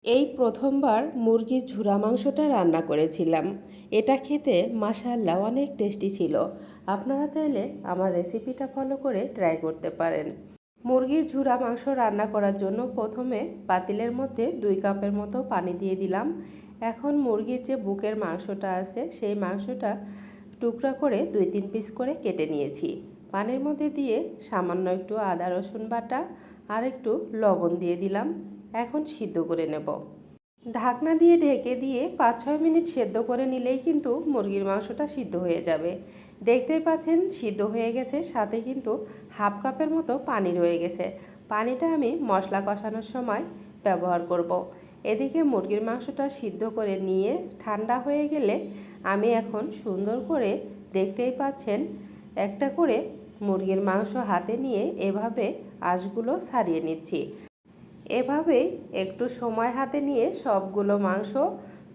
এই প্রথমবার মুরগির ঝুরা মাংসটা রান্না করেছিলাম। এটা খেতে মাশাআল্লাহ অনেক টেস্টি ছিল। আপনারা চাইলে আমার রেসিপিটা ফলো করে ট্রাই করতে পারেন। মুরগির ঝুরা মাংস রান্না করার জন্য প্রথমে পাতিলের মধ্যে 2 কাপের মতো পানি দিয়ে দিলাম। এখন মুরগির যে বুকের মাংসটা আছে সেই মাংসটা টুকরা করে 2-3 পিস করে কেটে নিয়েছি। পানির মধ্যে দিয়ে সামান্য একটু আদা রসুন বাটা আর একটু লবণ দিয়ে দিলাম। এখন সিদ্ধ করে নেব। ঢাকনা দিয়ে ঢেকে দিয়ে 5-6 মিনিট সেদ্ধ করে নিলেই কিন্তু মুরগির মাংসটা সিদ্ধ হয়ে যাবে। দেখতেই পাচ্ছেন সিদ্ধ হয়ে গেছে, সাথে কিন্তু হাফ কাপের মতো পানি রয়ে গেছে। পানিটা আমি মশলা কষানোর সময় ব্যবহার করব। এদিকে মুরগির মাংসটা সিদ্ধ করে নিয়ে ঠান্ডা হয়ে গেলে আমি এখন সুন্দর করে, দেখতেই পাচ্ছেন, একটা করে মুরগির মাংস হাতে নিয়ে এভাবে আঁশগুলো ছাড়িয়ে নিচ্ছি। এভাবেই একটু সময় হাতে নিয়ে সবগুলো মাংস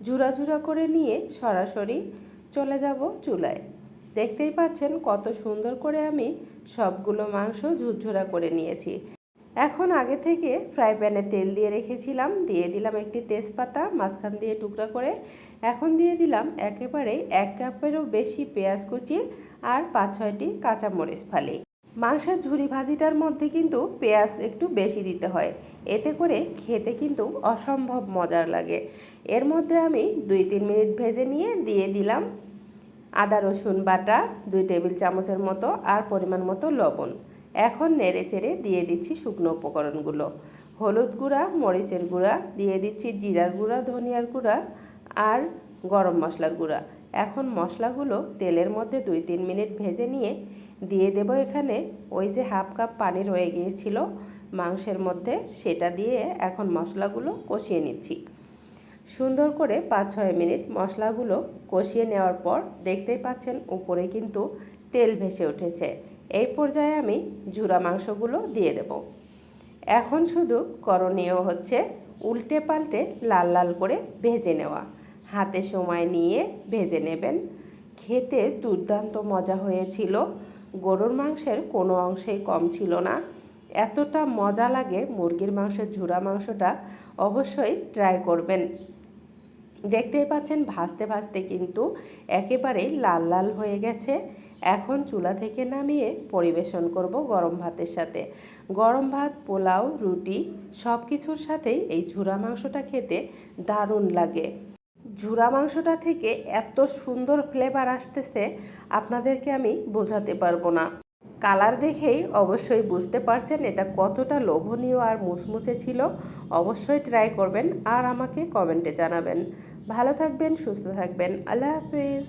ঝুরা ঝুরা করে নিয়ে সরাসরি চলে যাব চুলায়। দেখতেই পাচ্ছেন কত সুন্দর করে আমি সবগুলো মাংস ঝুরঝুরা করে নিয়েছি। এখন আগে থেকে ফ্রাই প্যানে তেল দিয়ে রেখেছিলাম, দিয়ে দিলাম একটি তেজপাতা মাঝখান দিয়ে টুকরা করে। এখন দিয়ে দিলাম একেবারে 1 কাপেরও বেশি পেঁয়াজ কুচি আর 5-6টি কাঁচামরিচ ফালি। মাংসের ঝুরি ভাজিটার মধ্যে কিন্তু পেঁয়াজ একটু বেশি দিতে হয়, এতে করে খেতে কিন্তু অসম্ভব মজার লাগে। এর মধ্যে আমি 2-3 মিনিট ভেজে নিয়ে দিয়ে দিলাম আদা রসুন বাটা 2 টেবিল চামচের মতো আর পরিমাণ মতো লবণ। এখন নেড়ে চেড়ে দিয়ে দিচ্ছি শুকনো উপকরণগুলো। হলুদ গুঁড়া, মরিচের গুঁড়া, দিয়ে দিচ্ছি জিরার গুঁড়া, ধনিয়ার গুঁড়া আর গরম মশলার গুঁড়া। এখন মশলাগুলো তেলের মধ্যে 2-3 মিনিট ভেজে নিয়ে দিয়ে দেব এখানে ওই যে হাফ কাপ পানি রয়ে গিয়েছিল মাংসের মধ্যে, সেটা দিয়ে এখন মশলাগুলো কষিয়ে নিচ্ছি। সুন্দর করে 5-6 মিনিট মশলাগুলো কষিয়ে নেওয়ার পর দেখতেই পাচ্ছেন উপরে কিন্তু তেল ভেসে উঠেছে। এই পর্যায়ে আমি ঝুরা মাংসগুলো দিয়ে দেব। এখন শুধু করণীয় হচ্ছে উল্টে পাল্টে লাল লাল করে ভেজে নেওয়া। হাতে সময় নিয়ে ভেজে নেবেন। খেতে দুর্দান্ত মজা হয়েছিল। গরুর মাংসের কোনো অংশেই কম ছিল না। এতটা মজা লাগে মুরগির মাংসের ঝুরা মাংসটা, অবশ্যই ট্রাই করবেন। দেখতেই পাচ্ছেন ভাজতে ভাজতে কিন্তু একেবারে লাল লাল হয়ে গেছে। এখন চুলা থেকে নামিয়ে পরিবেশন করব গরম ভাতের সাথে। গরম ভাত, পোলাও, রুটি সব কিছুর সাথেই এই ঝুরা মাংসটা খেতে দারুণ লাগে। ঝুরা মাংসটা থেকে এত সুন্দর ফ্লেভার আসতেছে আপনাদেরকে আমি বোঝাতে পারবো না। কালার দেখেই অবশ্যই বুঝতে পারছেন এটা কতটা লোভনীয় আর মুচমুচে ছিল। অবশ্যই ট্রাই করবেন আর আমাকে কমেন্টে জানাবেন। ভালো থাকবেন, সুস্থ থাকবেন। আল্লাহ হাফেজ।